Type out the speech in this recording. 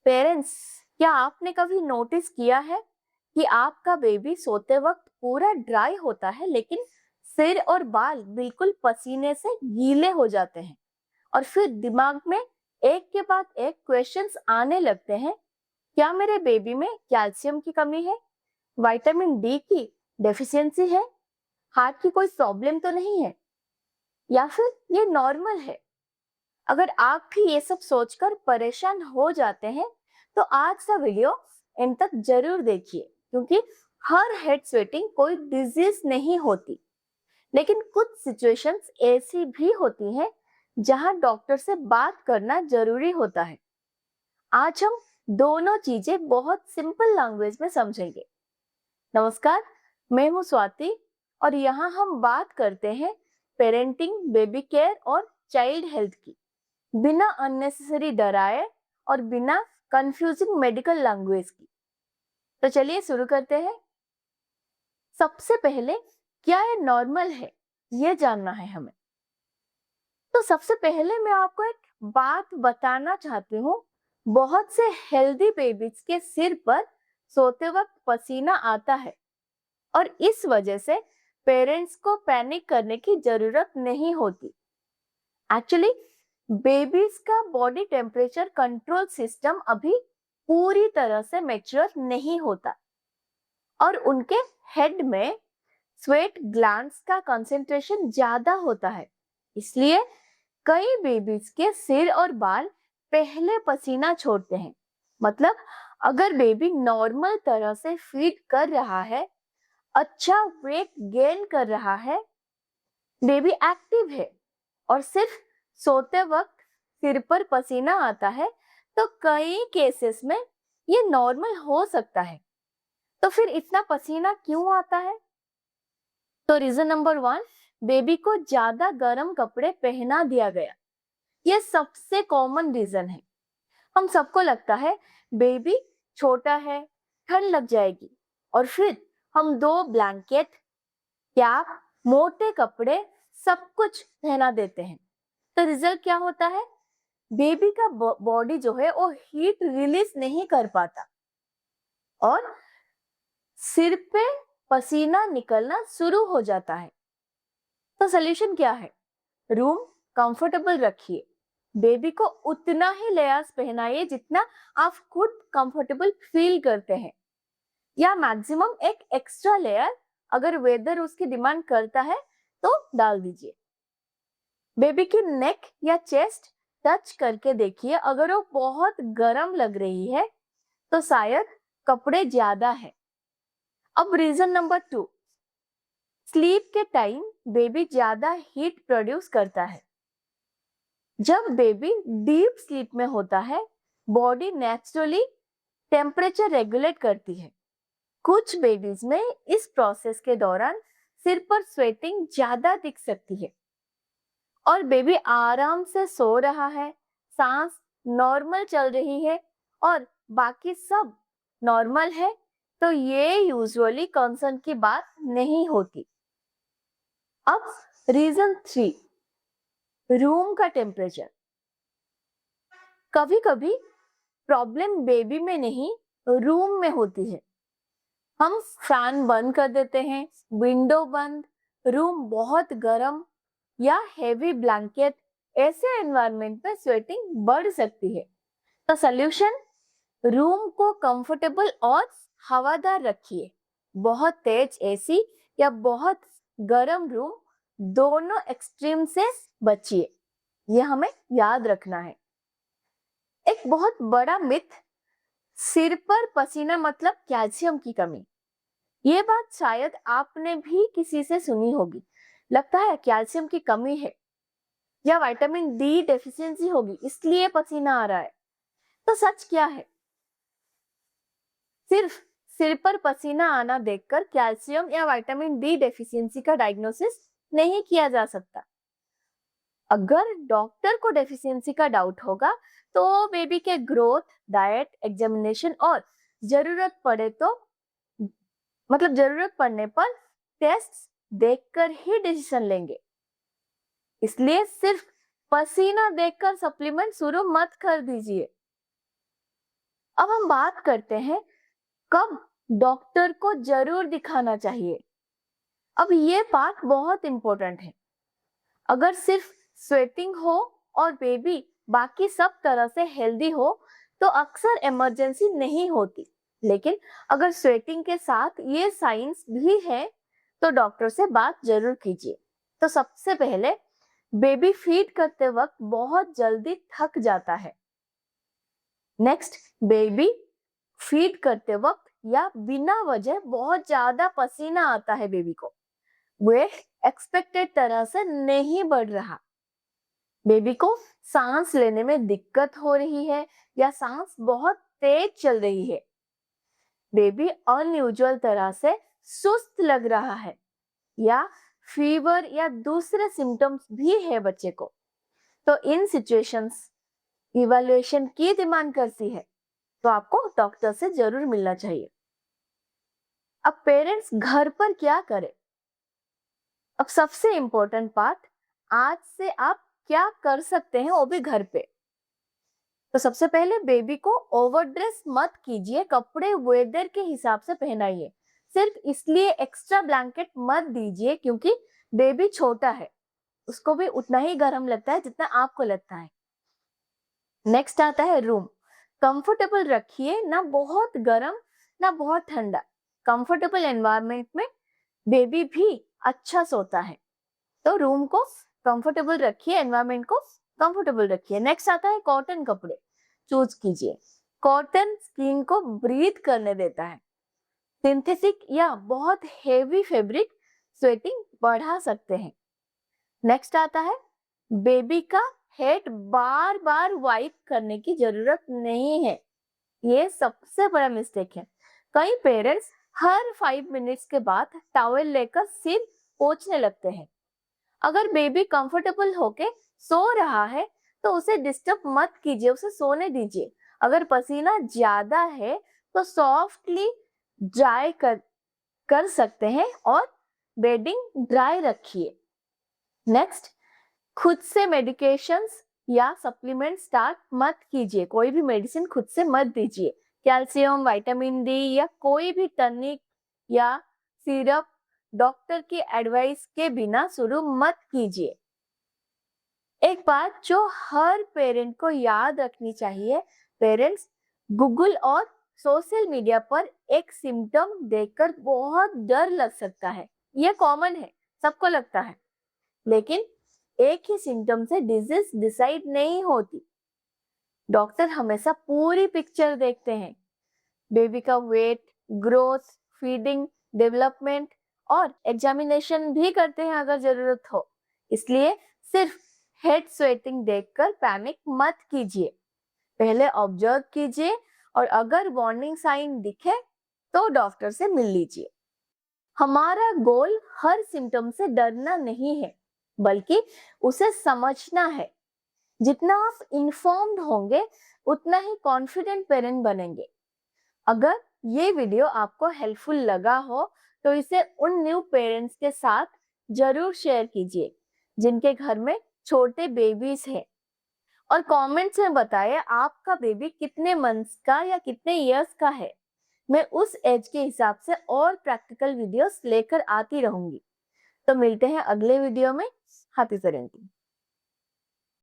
Parents, क्या आपने कभी नोटिस किया है कि आपका बेबी सोते वक्त पूरा ड्राई होता है लेकिन सिर और बाल बिल्कुल पसीने से गीले हो जाते हैं और फिर दिमाग में एक के बाद एक क्वेश्चंस आने लगते हैं। क्या मेरे बेबी में कैल्शियम की कमी है, विटामिन डी की डेफिशिएंसी है, हार्ट की कोई प्रॉब्लम तो नहीं है, या फिर ये नॉर्मल है? अगर आप भी ये सब सोचकर परेशान हो जाते हैं तो आज का वीडियो एंड तक जरूर देखिए, क्योंकि हर हेड स्वेटिंग कोई डिजीज नहीं होती, लेकिन कुछ सिचुएशंस ऐसी भी होती हैं जहां डॉक्टर से बात करना जरूरी होता है। आज हम दोनों चीजें बहुत सिंपल लैंग्वेज में समझेंगे। नमस्कार, मैं हूं स्वाति और यहाँ हम बात करते हैं पेरेंटिंग, बेबी केयर और चाइल्ड हेल्थ की, बिना अननेसेसरी डराए और बिना कंफ्यूजिंग मेडिकल लैंग्वेज की। तो चलिए शुरू करते हैं। सबसे पहले, क्या ये नॉर्मल है, ये जानना है हमें। तो सबसे पहले मैं आपको एक बात बताना चाहती हूँ। बहुत से हेल्दी बेबीज के सिर पर सोते वक्त पसीना आता है और इस वजह से पेरेंट्स को पैनिक करने की जरूरत नहीं होती। एक्चुअली बेबीज का बॉडी टेम्परेचर कंट्रोल सिस्टम अभी पूरी तरह से मैच्योर नहीं होता और उनके हेड में स्वेट ग्लैंड्स का कंसंट्रेशन ज्यादा होता है। इसलिए कई बेबीज के सिर और बाल पहले पसीना छोड़ते हैं। मतलब अगर बेबी नॉर्मल तरह से फीड कर रहा है, अच्छा वेट गेन कर रहा है, बेबी एक्टिव है और सिर्फ सोते वक्त सिर पर पसीना आता है, तो कई केसेस में ये नॉर्मल हो सकता है। तो फिर इतना पसीना क्यों आता है? तो रीजन नंबर 1, बेबी को ज्यादा गर्म कपड़े पहना दिया गया। ये सबसे कॉमन रीजन है। हम सबको लगता है बेबी छोटा है, ठंड लग जाएगी, और फिर हम दो ब्लैंकेट, कैप, मोटे कपड़े सब कुछ पहना देते हैं। तो रिजल्ट क्या होता है? बेबी का बॉडी जो है वो हीट रिलीज नहीं कर पाता और सिर पे पसीना निकलना शुरू हो जाता है। तो सोल्यूशन क्या है? रूम कंफर्टेबल रखिए। बेबी को उतना ही लेयर्स पहनाइए जितना आप खुद कंफर्टेबल फील करते हैं, या मैक्सिमम एक एक्स्ट्रा लेयर अगर वेदर उसकी डिमांड करता है तो डाल दीजिए। बेबी की नेक या चेस्ट टच करके देखिए, अगर वो बहुत गर्म लग रही है तो शायद कपड़े ज्यादा है। अब रीजन नंबर 2, स्लीप के टाइम बेबी ज्यादा हीट प्रोड्यूस करता है। जब बेबी डीप स्लीप में होता है, बॉडी नेचुरली टेम्परेचर रेगुलेट करती है। कुछ बेबीज में इस प्रोसेस के दौरान सिर पर स्वेटिंग ज्यादा दिख सकती है और बेबी आराम से सो रहा है, सांस नॉर्मल चल रही है और बाकी सब नॉर्मल है, तो ये यूजुअली कंसर्न की बात नहीं होती। अब रीजन 3, रूम का टेम्परेचर। कभी कभी प्रॉब्लम बेबी में नहीं, रूम में होती है। हम फैन बंद कर देते हैं, विंडो बंद, रूम बहुत गर्म या हेवी ब्लैंकेट, ऐसे एनवायरनमेंट में स्वेटिंग बढ़ सकती है। तो सॉल्यूशन, रूम को कंफर्टेबल और हवादार रखिए। बहुत तेज एसी या बहुत गर्म रूम, दोनों एक्सट्रीम से बचिए। यह हमें याद रखना है। एक बहुत बड़ा मिथ, सिर पर पसीना मतलब कैल्शियम की कमी। ये बात शायद आपने भी किसी से सुनी होगी। लगता है कैल्शियम की कमी है या विटामिन डी डेफिशिएंसी होगी इसलिए पसीना आ रहा है। तो सच क्या है? सिर्फ सिर पर पसीना आना देखकर कैल्शियम या विटामिन डी डेफिशिएंसी का डायग्नोसिस नहीं किया जा सकता। अगर डॉक्टर को डेफिशिएंसी का डाउट होगा तो बेबी के ग्रोथ, डाइट, एग्जामिनेशन और जरूरत पड़े तो जरूरत पड़ने पर टेस्ट देखकर ही डिसीजन लेंगे। इसलिए सिर्फ पसीना देखकर सप्लीमेंट शुरू मत कर दीजिए। अब हम बात करते हैं कब डॉक्टर को जरूर दिखाना चाहिए। अब ये बात बहुत इंपॉर्टेंट है। अगर सिर्फ स्वेटिंग हो और बेबी बाकी सब तरह से हेल्दी हो तो अक्सर इमरजेंसी नहीं होती। लेकिन अगर स्वेटिंग के साथ ये साइंस भी है तो डॉक्टर से बात जरूर कीजिए। तो सबसे पहले बेबी फीड करते वक्त बहुत जल्दी थक जाता है। नेक्स्ट, बेबी फीड करते वक्त या बिना वजह बहुत ज्यादा पसीना आता है बेबी को, वे एक्सपेक्टेड तरह से नहीं बढ़ रहा। बेबी को सांस लेने में दिक्कत हो रही है या सांस बहुत तेज चल रही है, बेबी अनयूजुअल तरह से सुस्त लग रहा है या फीवर या दूसरे सिम्टम्स भी है बच्चे को, तो इन सिचुएशंस इवैल्यूएशन की डिमांड करती है, तो आपको डॉक्टर से जरूर मिलना चाहिए। अब पेरेंट्स घर पर क्या करें? अब सबसे इम्पोर्टेंट पार्ट, आज से आप क्या कर सकते हैं वो भी घर पे। तो सबसे पहले बेबी को ओवरड्रेस मत कीजिए, कपड़े वेदर के हिसाब से पहनाइए। सिर्फ इसलिए एक्स्ट्रा ब्लैंकेट मत दीजिए क्योंकि बेबी छोटा है, उसको भी उतना ही गर्म लगता है जितना आपको लगता है। नेक्स्ट आता है रूम। कंफर्टेबल रखिए, ना बहुत गर्म ना बहुत ठंडा। कंफर्टेबल एनवायरनमेंट में बेबी भी अच्छा सोता है, तो रूम को कंफर्टेबल रखिए, एनवायरनमेंट को कंफर्टेबल रखिए। नेक्स्ट आता है कॉटन कपड़े चूज कीजिए। कॉटन स्किन को ब्रीथ करने देता है। सिंथेटिक या बहुत हेवी फैब्रिक स्वेटिंग बढ़ा सकते हैं। नेक्स्ट आता है बेबी का हेड बार बार वाइप करने की जरूरत नहीं है, ये सबसे बड़ा मिस्टेक है। कई पेरेंट्स हर 5 मिनट्स के बाद टॉवेल लेकर सिर पोंछने लगते हैं। अगर बेबी कंफर्टेबल होके सो रहा है तो उसे डिस्टर्ब मत कीजिए, उसे सोने दीजिए। अगर पसीना ज्यादा है तो सॉफ्टली ड्राई कर सकते हैं और बेडिंग ड्राई रखिए। नेक्स्ट, खुद से मेडिकेशंस या सप्लीमेंट स्टार्ट मत कीजिए, कोई भी मेडिसिन खुद से मत दीजिए। कैल्शियम, विटामिन डी या कोई भी टॉनिक या सिरप डॉक्टर की एडवाइस के बिना शुरू मत कीजिए। एक बात जो हर पेरेंट को याद रखनी चाहिए, पेरेंट्स गूगल और सोशल मीडिया पर एक सिम्टम देखकर बहुत डर लग सकता है, ये कॉमन है, सबको लगता है। लेकिन एक ही सिम्टम से डिजीज डिसाइड नहीं होती। डॉक्टर हमेशा पूरी पिक्चर देखते हैं, बेबी का वेट, ग्रोथ, फीडिंग, डेवलपमेंट और एग्जामिनेशन भी करते हैं अगर जरूरत हो। इसलिए सिर्फ हेड स्वेटिंग देखकर पैनिक मत कीजिए, पहले ऑब्जर्व कीजिए और अगर वार्निंग साइन दिखे तो डॉक्टर से मिल लीजिए। हमारा गोल हर सिम्टम से डरना नहीं है, बल्कि उसे समझना है। जितना आप इन्फॉर्म्ड होंगे उतना ही कॉन्फिडेंट पेरेंट बनेंगे। अगर ये वीडियो आपको हेल्पफुल लगा हो तो इसे उन न्यू पेरेंट्स के साथ जरूर शेयर कीजिए जिनके घर में छोटे बेबीज हैं, और कमेंट्स में बताइए आपका बेबी कितने मंथ्स का या कितने इयर्स का है। मैं उस एज के हिसाब से और प्रैक्टिकल वीडियोस लेकर आती रहूंगी। तो मिलते हैं अगले वीडियो में। Happy parenting.